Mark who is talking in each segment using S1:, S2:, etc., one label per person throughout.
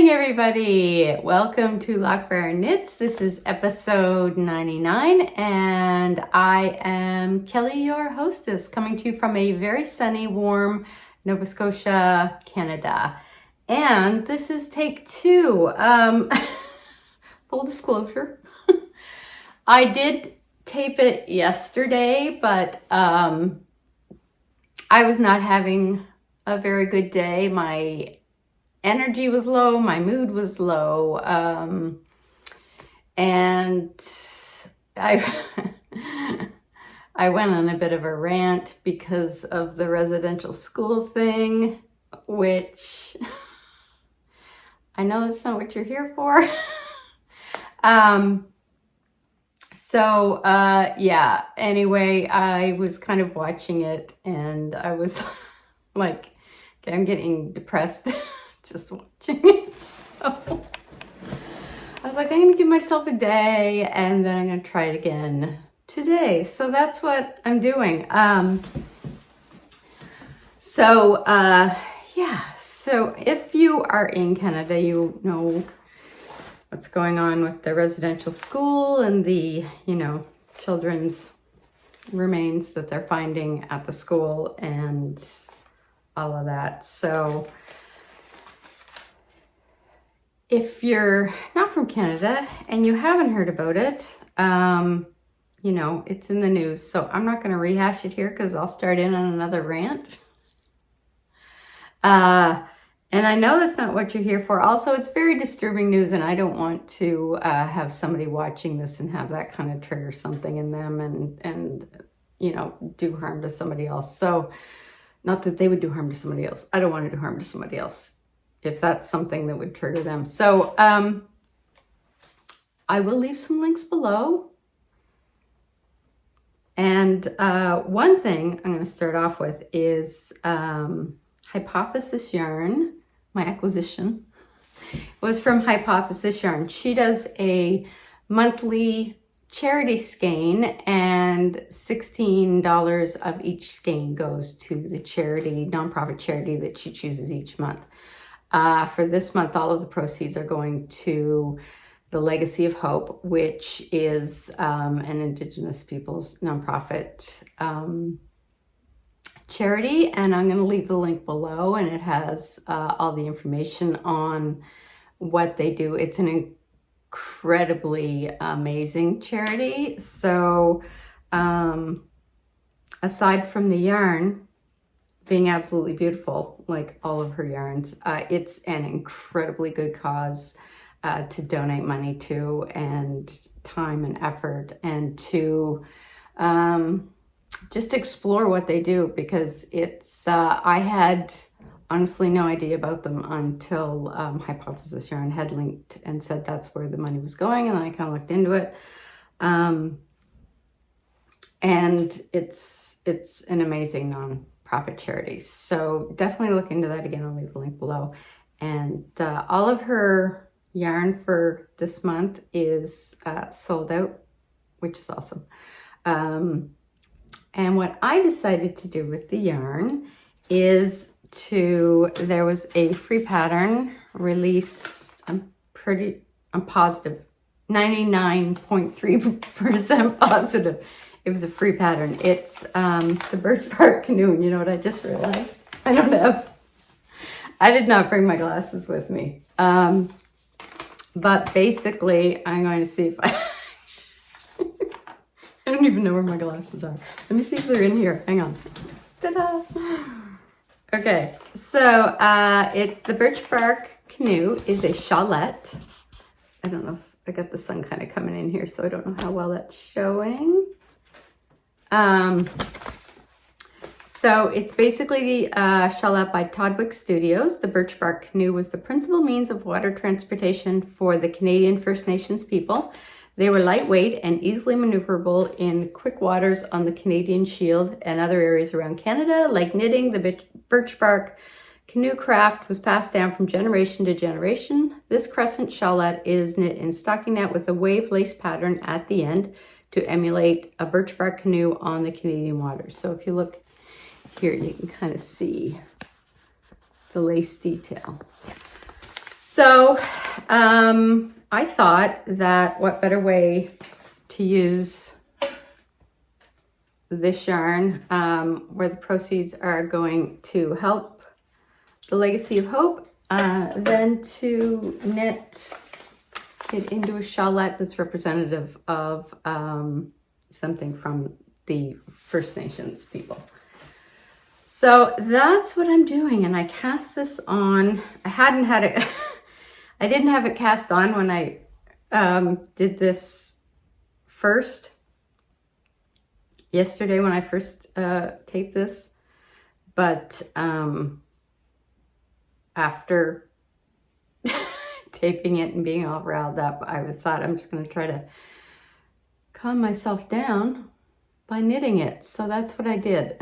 S1: morning, everybody. Welcome to Loch Briar Knits. This is episode 99, and I am Kelly, your hostess, coming to you from a very sunny, warm Nova Scotia, Canada. And this is take 2. Full disclosure, I did tape it yesterday, but I was not having a very good day. My energy was low, my mood was low, and I went on a bit of a rant because of the residential school thing, which I know that's not what you're here for. Yeah, anyway, I was kind of watching it and I was like, okay, I'm getting depressed just watching it. So I was like, I'm gonna give myself a day and then I'm gonna try it again today. So that's what I'm doing. So if you are in Canada, you know what's going on with the residential school and the, children's remains that they're finding at the school and all of that. So if you're not from Canada and you haven't heard about it, it's in the news. So I'm not going to rehash it here because I'll start in on another rant. And I know that's not what you're here for. Also, it's very disturbing news, and I don't want to have somebody watching this and have that kind of trigger something in them and do harm to somebody else. So, not that they would do harm to somebody else. I don't want to do harm to somebody else if that's something that would trigger them. So, I will leave some links below. And one thing I'm going to start off with is Hypothesis Yarn. My acquisition was from Hypothesis Yarn. She does a monthly charity skein, and $16 of each skein goes to the nonprofit charity that she chooses each month. For this month, all of the proceeds are going to the Legacy of Hope, which is an Indigenous people's nonprofit charity, and I'm going to leave the link below, and it has all the information on what they do. It's an incredibly amazing charity. So aside from the yarn being absolutely beautiful, like all of her yarns, it's an incredibly good cause to donate money to, and time and effort, and to just explore what they do, because it's I had honestly no idea about them until Hypothesis Yarn had linked and said that's where the money was going, and then I kind of looked into it, and it's an amazing non-profit charity. So definitely look into that. Again, I'll leave the link below. And all of her yarn for this month is sold out, which is awesome. And what I decided to do with the yarn is there was a free pattern released, I'm positive, 99.3% positive it was a free pattern. It's the Birch Bark Canoe. And you know what I just realized? I did not bring my glasses with me. But basically, I'm going to see if I don't even know where my glasses are. Let me see if they're in here. Hang on. Ta-da! Okay, so the Birch Bark Canoe is a shawlette. I don't know if I got the sun kind of coming in here, so I don't know how well that's showing. So it's basically the shawlette by Todwick Studios. The Birch Bark Canoe was the principal means of water transportation for the Canadian First Nations people. They were lightweight and easily maneuverable in quick waters on the Canadian Shield and other areas around Canada. Like knitting, the Birch Bark Canoe craft was passed down from generation to generation. This crescent shawlette is knit in stockinette with a wave lace pattern at the end to emulate a birch bark canoe on the Canadian waters. So if you look here, you can kind of see the lace detail. So So I thought that what better way to use this yarn, where the proceeds are going to help the Legacy of Hope, than to knit it into a shawlette that's representative of something from the First Nations people. So that's what I'm doing, and I cast this on. I hadn't had it, I didn't have it cast on when I did this first, yesterday when I first taped this, but after taping it and being all riled up, I thought I'm just going to try to calm myself down by knitting it. So that's what I did.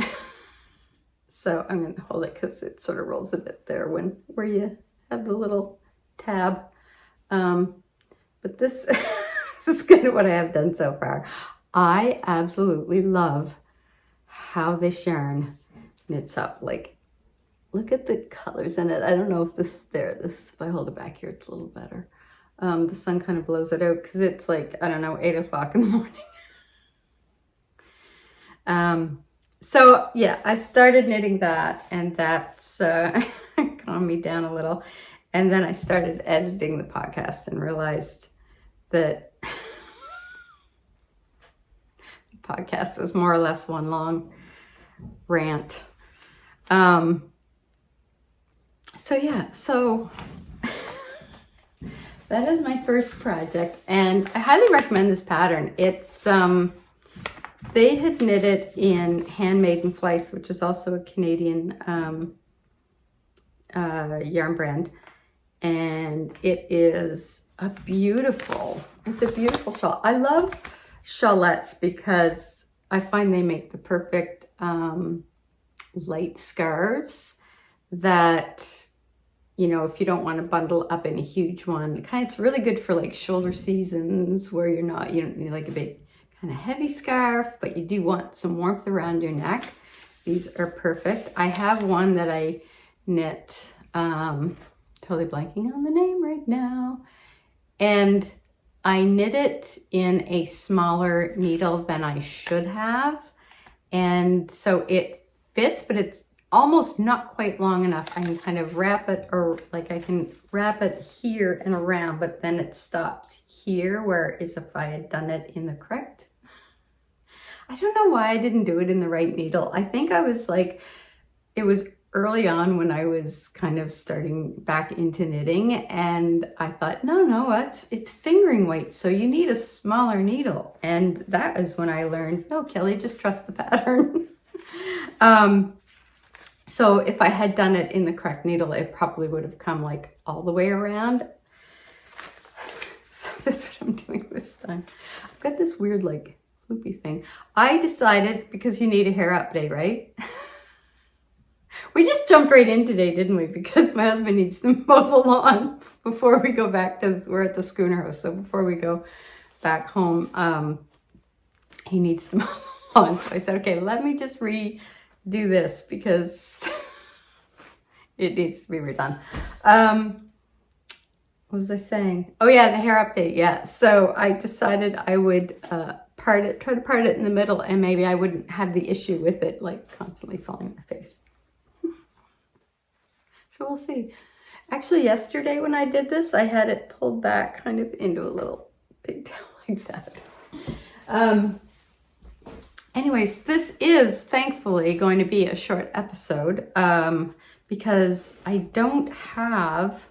S1: So I'm going to hold it because it sort of rolls a bit there where you have the little tab. But this, this is kind of what I have done so far. I absolutely love how this yarn knits up. Like, look at the colors in it. I don't know if if I hold it back here, it's a little better. The sun kind of blows it out because it's like, I don't know, 8 o'clock in the morning. So yeah, I started knitting that, and that's calmed me down a little. And then I started editing the podcast and realized that the podcast was more or less one long rant. So yeah, so that is my first project, and I highly recommend this pattern. It's they had knit it in Handmade in Fleiss, which is also a Canadian yarn brand, and it's a beautiful shawl. I love shawlettes because I find they make the perfect light scarves that, you know, if you don't want to bundle up in a huge one, it's really good for like shoulder seasons where you don't need like a big kind of heavy scarf, but you do want some warmth around your neck. These are perfect. I have one that I knit, totally blanking on the name right now, and I knit it in a smaller needle than I should have, and so it fits, but it's almost not quite long enough. I can kind of wrap it, or like I can wrap it here and around, but then it stops here, whereas if I had done it in the correct, I don't know why I didn't do it in the right needle. I think I was like, it was early on when I was kind of starting back into knitting, and I thought, no, it's fingering weight, so you need a smaller needle. And that is when I learned, no, Kelly, just trust the pattern. So if I had done it in the correct needle, it probably would have come like all the way around. So that's what I'm doing this time. I've got this weird like floopy thing. I decided, because you need a hair update, right? We just jumped right in today, didn't we? Because my husband needs to mow the lawn before we go back to, we're at the schooner house. So before we go back home, he needs to mow the lawn. So I said, okay, let me just redo this because it needs to be redone. What was I saying? Oh yeah, the hair update. Yeah. So I decided I would try to part it in the middle, and maybe I wouldn't have the issue with it like constantly falling on my face. So we'll see. Actually, yesterday when I did this, I had it pulled back kind of into a little pigtail like that. Anyways, this is thankfully going to be a short episode because I don't have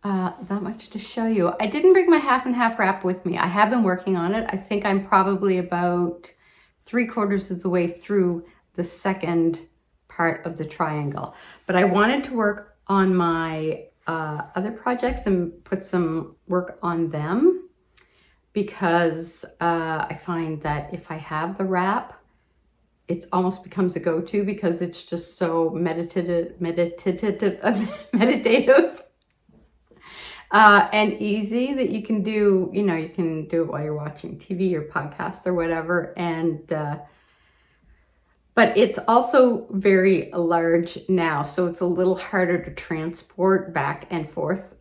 S1: that much to show you. I didn't bring my half and half wrap with me. I have been working on it. I think I'm probably about 3/4 of the way through the second part of the triangle, but I wanted to work on my other projects and put some work on them, because I find that if I have the wrap, it almost becomes a go-to because it's just so meditative and easy that you can do, you can do it while you're watching TV or podcast or whatever. And but it's also very large now, so it's a little harder to transport back and forth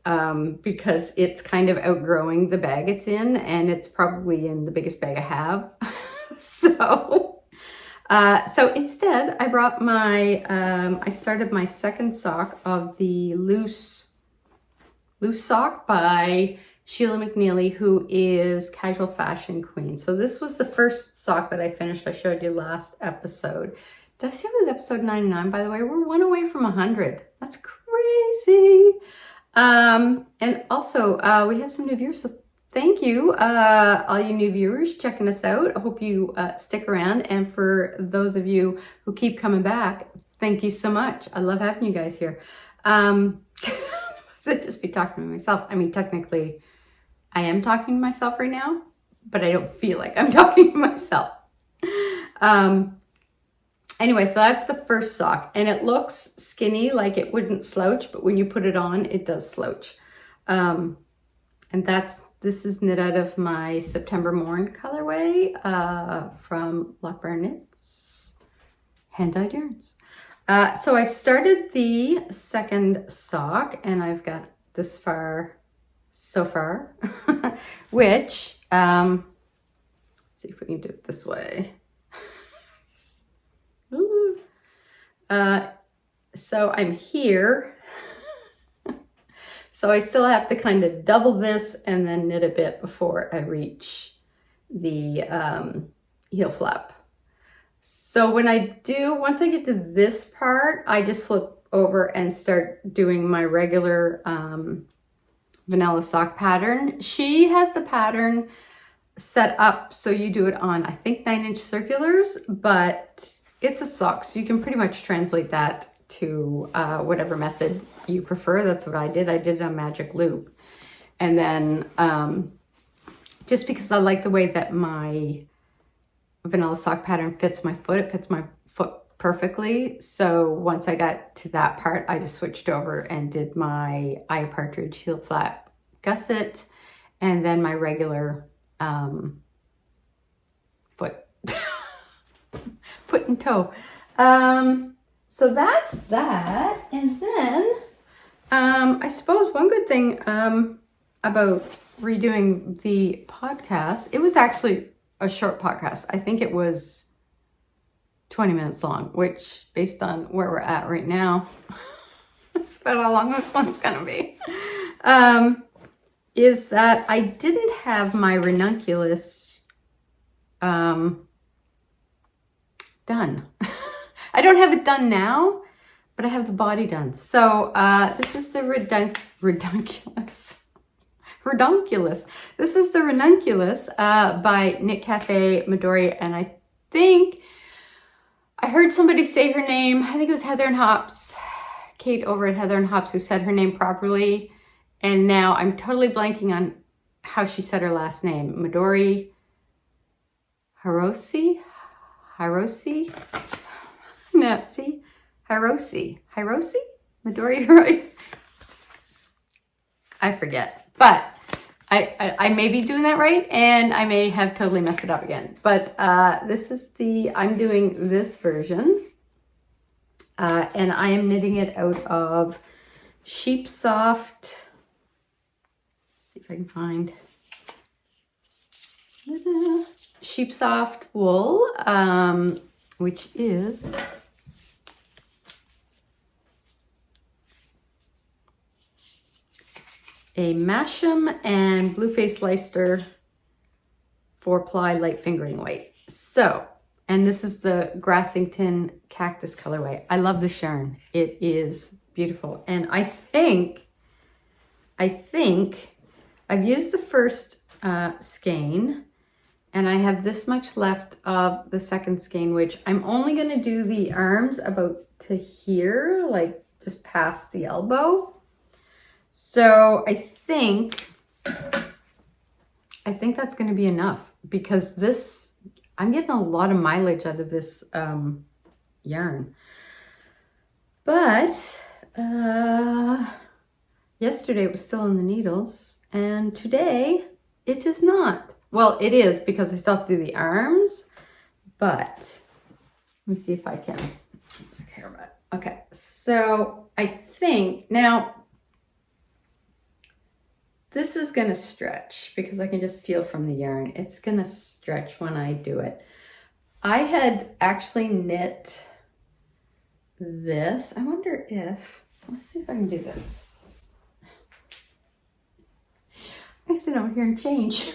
S1: because it's kind of outgrowing the bag it's in, and it's probably in the biggest bag I have. So instead I brought my, I started my second sock of the loose sock by Sheila McNeely, who is Casual Fashion Queen. So this was the first sock that I finished. I showed you last episode. Did I say it was episode 99, by the way? We're one away from 100. That's crazy. And also, we have some new viewers. So thank you, all you new viewers checking us out. I hope you stick around. And for those of you who keep coming back, thank you so much. I love having you guys here. Because I'd just be talking to myself. I mean, technically, I am talking to myself right now, but I don't feel like I'm talking to myself. Anyway, so that's the first sock, and it looks skinny, like it wouldn't slouch, but when you put it on, it does slouch. And this is knit out of my September Morn colorway from Loch Briar Knits, hand-dyed yarns. So I've started the second sock, and I've got this far so far, which, let's see if we can do it this way. So I'm here. So I still have to kind of double this and then knit a bit before I reach the heel flap. So when once I get to this part, I just flip over and start doing my regular vanilla sock pattern. She has the pattern set up so you do it on, I think, 9-inch circulars, but it's a sock, so you can pretty much translate that to whatever method you prefer. That's what I did. I did a magic loop. And then just because I like the way that my vanilla sock pattern fits my foot, it fits my foot perfectly. So once I got to that part, I just switched over and did my eye partridge heel flap gusset, and then my regular foot and toe. So that's that. And then I suppose one good thing about redoing the podcast, it was actually a short podcast. I think it was 20 minutes long, which based on where we're at right now, that's about how long this one's gonna be. Is that I didn't have my ranunculus done. I don't have it done now, but I have the body done. So this is the Ranunculus. This is the Ranunculus by Knit Café Midori, and I think I heard somebody say her name. I think it was Heather and Hops, Kate over at Heather and Hops, who said her name properly. And now I'm totally blanking on how she said her last name. Midori, Hirose? No, see? Hirose? Midori, Hirose? I forget. But I may be doing that right, and I may have totally messed it up again. But this is I'm doing this version. And I am knitting it out of Sheepsoft. See if I can find Sheepsoft wool, which is a Masham and Blueface Leicester 4-ply light fingering weight. So, and this is the Grassington Cactus colorway. I love this yarn. It is beautiful. And I think I've used the first skein, and I have this much left of the second skein, which I'm only going to do the arms about to here, like just past the elbow. So I think that's going to be enough, because I'm getting a lot of mileage out of this yarn. But yesterday it was still in the needles, and today it is not. Well, it is, because I still have to do the arms, but Let me see if I can. Okay, so I think now this is going to stretch because I can just feel from the yarn. It's going to stretch when I do it. I had actually knit this. I wonder if, let's see if I can do this. I sit over here and change.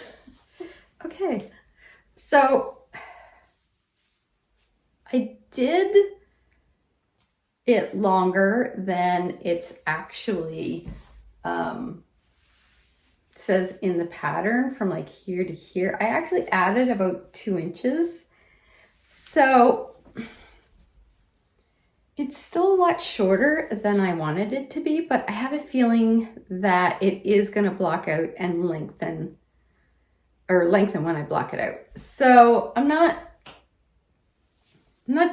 S1: Okay, so I did it longer than it's actually says in the pattern, from like here to here. I actually added about 2 inches. So it's still a lot shorter than I wanted it to be, but I have a feeling that it is going to block out and lengthen when I block it out. So I'm not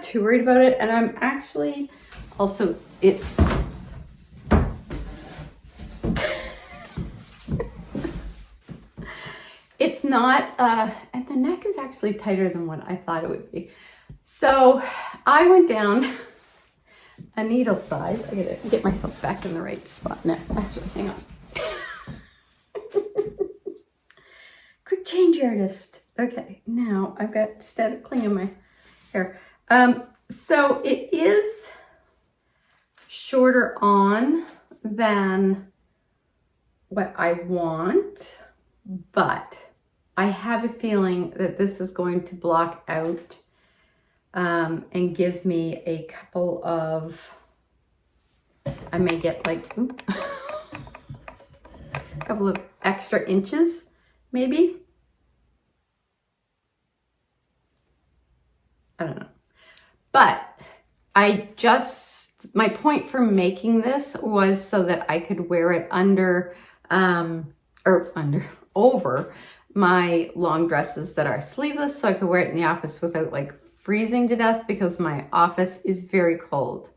S1: too worried about it. And I'm actually also, it's it's not, and the neck is actually tighter than what I thought it would be. So I went down a needle size. I gotta get myself back in the right spot now. Actually, hang on. Quick change, artist. Okay, now I've got static cling in my hair. So it is shorter on than what I want, but I have a feeling that this is going to block out and give me a couple of, I may get like, a couple of extra inches, maybe. I don't know. But my point for making this was so that I could wear it over my long dresses that are sleeveless, so I could wear it in the office without like freezing to death, because my office is very cold.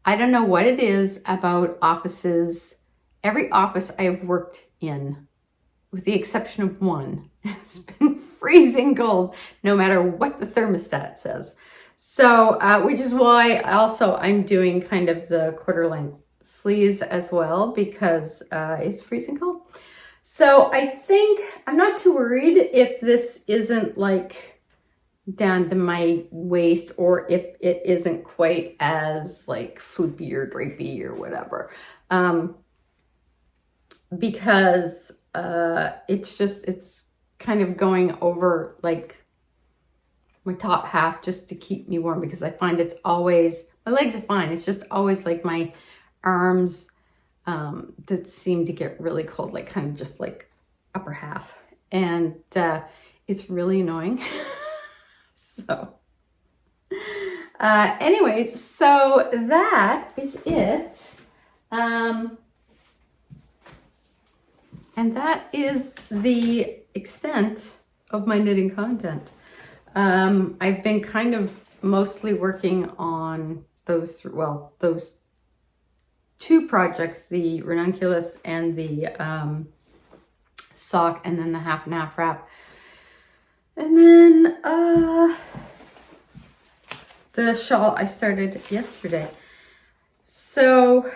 S1: I don't know what it is about offices. Every office I've worked in, with the exception of one, has been freezing cold, no matter what the thermostat says. So, which is why also I'm doing kind of the quarter length sleeves as well, because it's freezing cold. So I think I'm not too worried if this isn't like down to my waist, or if it isn't quite as like floopy or drapey or whatever. Because it's kind of going over like my top half just to keep me warm, because I find it's always, my legs are fine. It's just always like my arms that seem to get really cold, like kind of just like upper half. And it's really annoying. So anyways, so that is it. And that is the extent of my knitting content. I've been kind of mostly working on those 2 projects, the Ranunculus and the sock, and then the half and half wrap. And then the shawl I started yesterday. So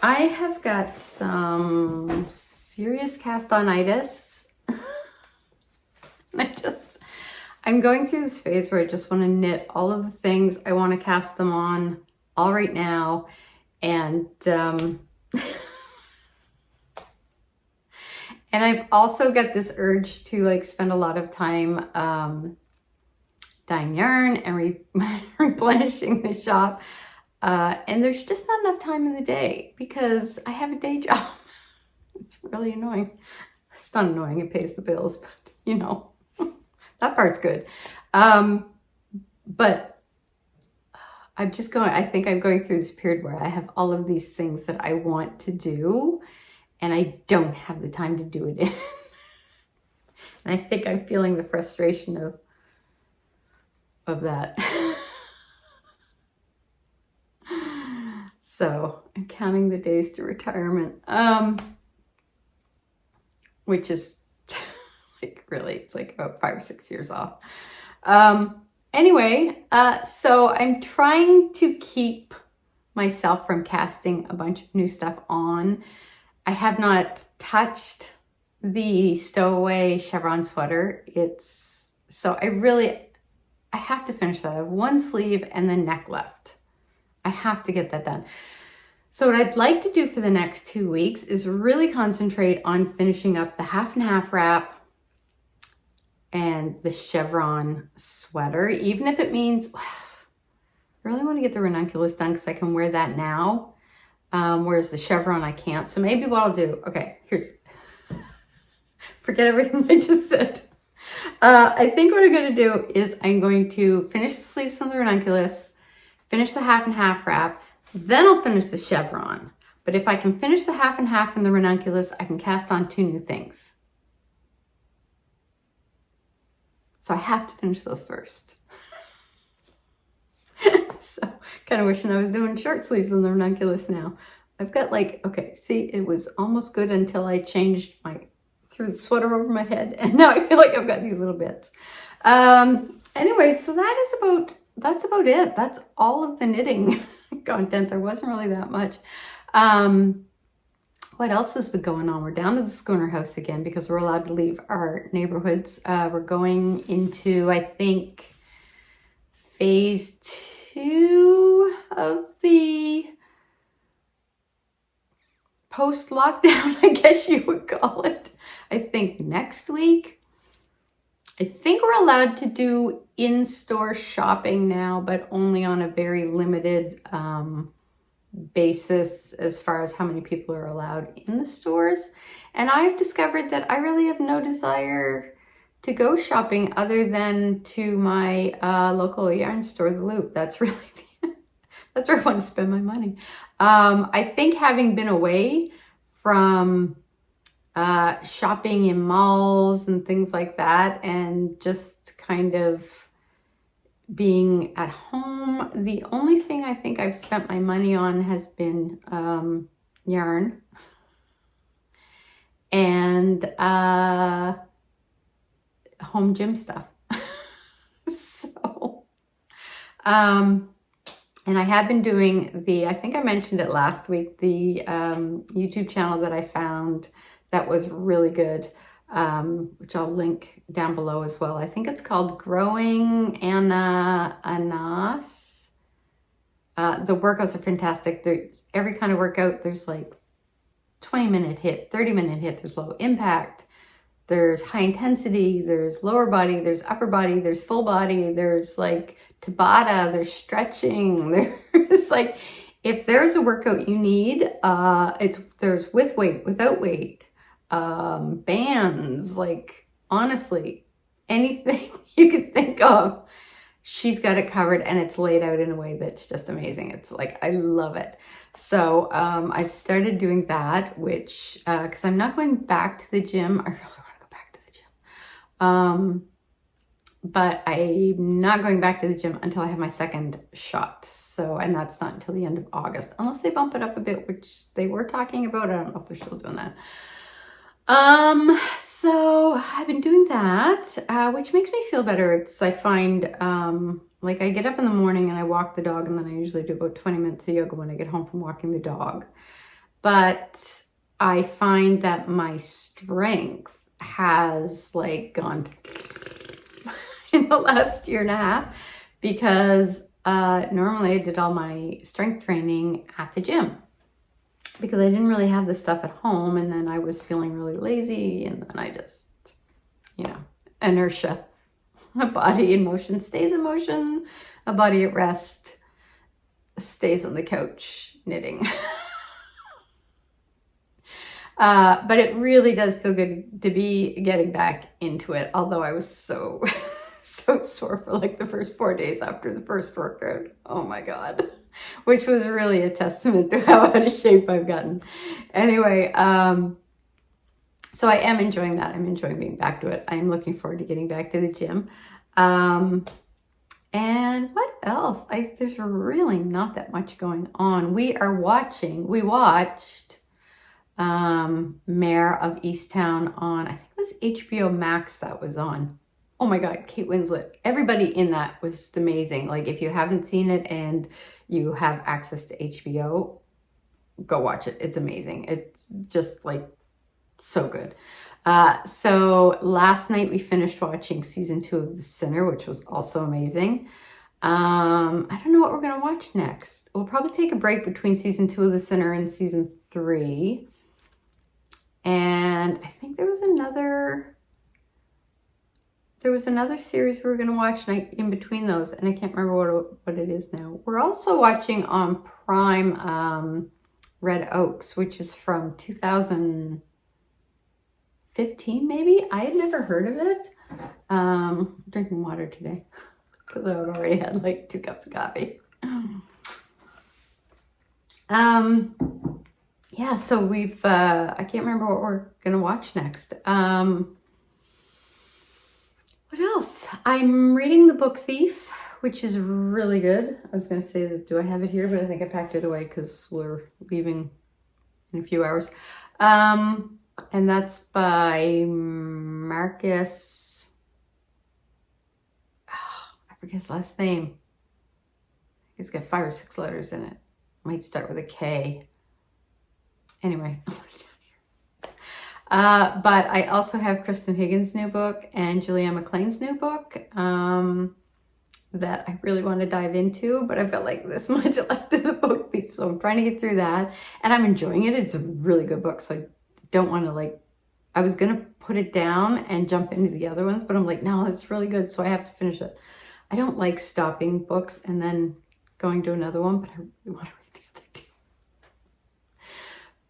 S1: I have got some serious cast-on-itis. I'm going through this phase where I just want to knit all of the things. I want to cast them on all right now. And and I've also got this urge to like spend a lot of time dyeing yarn and replenishing the shop. And there's just not enough time in the day because I have a day job. It's really annoying. It's not annoying, it pays the bills, but you know, that part's good. But I think I'm going through this period where I have all of these things that I want to do and I don't have the time to do it in. And I think I'm feeling the frustration of that. So I'm counting the days to retirement, which is like really, it's like about 5 or 6 years off. Anyway, so I'm trying to keep myself from casting a bunch of new stuff on. I have not touched the stowaway chevron sweater. So I have to finish that. I have one sleeve and the neck left. I have to get that done. So what I'd like to do for the next 2 weeks is really concentrate on finishing up the half and half wrap and the chevron sweater, even if it means, I really want to get the ranunculus done because I can wear that now, whereas the chevron I can't. So maybe what I'll do, forget everything I just said. I think what I'm going to do is I'm going to finish the sleeves on the ranunculus, finish the half and half wrap, then I'll finish the chevron. But if I can finish the half and half in the ranunculus, I can cast on 2 new things. So I have to finish those first. So kind of wishing I was doing short sleeves on the ranunculus now. I've got see, it was almost good until I threw the sweater over my head, and now I feel like I've got these little bits. Anyway, so that's about it. That's all of the knitting content. There wasn't really that much. What else has been going on? We're down to the schooner house again because we're allowed to leave our neighborhoods. We're going into, I think, phase 2 of the post-lockdown, I guess you would call it. I think next week. I think we're allowed to do in-store shopping now, but only on a very limited basis as far as how many people are allowed in the stores. And I've discovered that I really have no desire to go shopping other than to my local yarn store, The Loop. That's really that's where I want to spend my money. I think having been away from shopping in malls and things like that, and just kind of being at home, the only thing I think I've spent my money on has been yarn and home gym stuff. So, and I have been doing I think I mentioned it last week, the YouTube channel that I found that was really good, which I'll link down below as well. I think it's called Growing Anas. The workouts are fantastic. There's every kind of workout. There's like 20-minute hit, 30-minute hit. There's low impact. There's high intensity. There's lower body. There's upper body. There's full body. There's like Tabata. There's stretching. There's like, if there's a workout you need, there's with weight, without weight. Bands, like honestly, anything you could think of, she's got it covered, and it's laid out in a way that's just amazing. It's like, I love it. So I've started doing that, which because I'm not going back to the gym. I really want to go back to the gym, but I'm not going back to the gym until I have my second shot. So, and that's not until the end of August, unless they bump it up a bit, which they were talking about. I don't know if they're still doing that. So I've been doing that, which makes me feel better. I find, like I get up in the morning and I walk the dog, and then I usually do about 20 minutes of yoga when I get home from walking the dog. But I find that my strength has like gone in the last year and a half, because, normally I did all my strength training at the gym, because I didn't really have the stuff at home, and then I was feeling really lazy, and then I just, inertia. A body in motion stays in motion, a body at rest stays on the couch knitting. But it really does feel good to be getting back into it, although I was so sore for like the first 4 days after the first workout. Oh my God. Which was really a testament to how out of shape I've gotten. Anyway, so I am enjoying that. I'm enjoying being back to it. I'm looking forward to getting back to the gym. And what else? There's really not that much going on. We watched Mayor of Easttown on, I think it was HBO Max that was on. oh my God, Kate Winslet. Everybody in that was amazing. Like if you haven't seen it and you have access to HBO, go watch it. It's amazing. It's just like so good. So last night we finished watching season 2 of The Sinner, which was also amazing. I don't know what we're going to watch next. We'll probably take a break between season 2 of The Sinner and season 3. And I think there was another series we were going to watch in between those, and I can't remember what it is now. We're also watching on Prime Red Oaks, which is from 2015 maybe. I had never heard of it. Drinking water today because I've already had like 2 cups of coffee. Yeah, so we've I can't remember what we're gonna watch next. What else? I'm reading the book Thief, which is really good. I was gonna say, do I have it here? But I think I packed it away because we're leaving in a few hours. And that's by Marcus. Oh, I forget his last name. He's got 5 or 6 letters in it. Might start with a K. Anyway, but I also have Kristen Higgins' new book and Julianne McLean's new book that I really want to dive into, but I've got like this much left of the book, so I'm trying to get through that, and I'm enjoying it. It's a really good book, so I don't want to like, I was going to put it down and jump into the other ones, but I'm like, no, it's really good, so I have to finish it. I don't like stopping books and then going to another one, but I really want to read the other 2.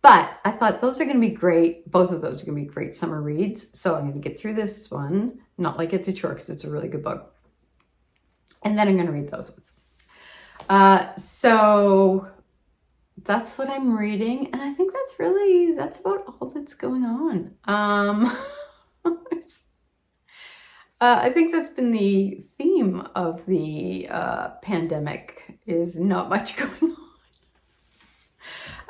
S1: But I thought those are going to be great. Both of those are going to be great summer reads. So I'm going to get through this one. Not like it's a chore because it's a really good book. And then I'm going to read those ones. So that's what I'm reading. And I think that's about all that's going on. I think that's been the theme of the pandemic, is not much going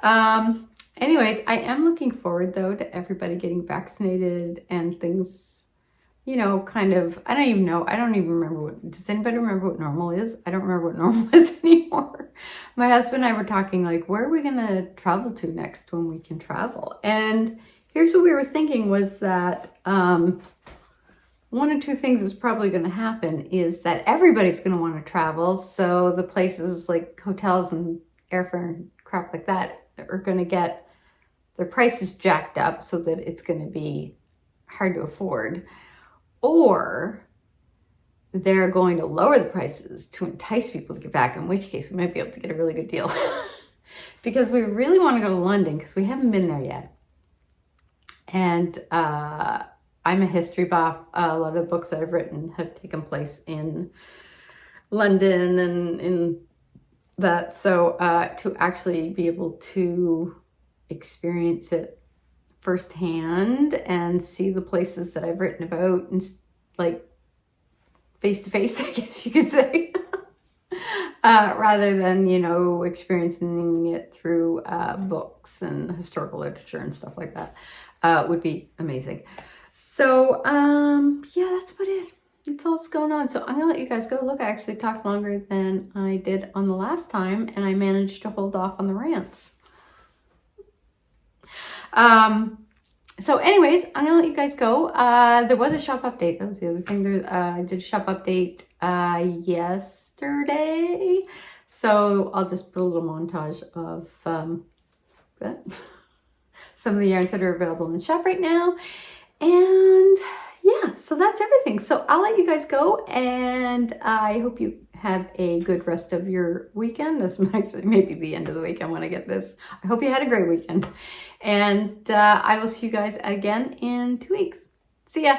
S1: on. Anyways, I am looking forward, though, to everybody getting vaccinated and things, you know, kind of, I don't even remember does anybody remember what normal is? I don't remember what normal is anymore. My husband and I were talking, like, where are we going to travel to next when we can travel? And here's what we were thinking was that one or two things is probably going to happen is that everybody's going to want to travel. So the places like hotels and airfare and crap like that are going to get their prices jacked up so that it's going to be hard to afford, or they're going to lower the prices to entice people to get back, in which case we might be able to get a really good deal. Because we really want to go to London because we haven't been there yet. And I'm a history buff. A lot of the books that I've written have taken place in London and in that. So to actually be able to experience it firsthand and see the places that I've written about and like face to face, I guess you could say, rather than, you know, experiencing it through books and historical literature and stuff like that, would be amazing. So yeah, that's about it. That's all that's going on. So I'm gonna let you guys go. Look, I actually talked longer than I did on the last time, and I managed to hold off on the rants. So anyways, I'm gonna let you guys go. There was a shop update. That was the other thing. I did a shop update yesterday. So I'll just put a little montage of that. Some of the yarns that are available in the shop right now. And yeah, so that's everything. So I'll let you guys go, and I hope you have a good rest of your weekend. This actually maybe the end of the weekend when I get this. I hope you had a great weekend. And I will see you guys again in 2 weeks. See ya.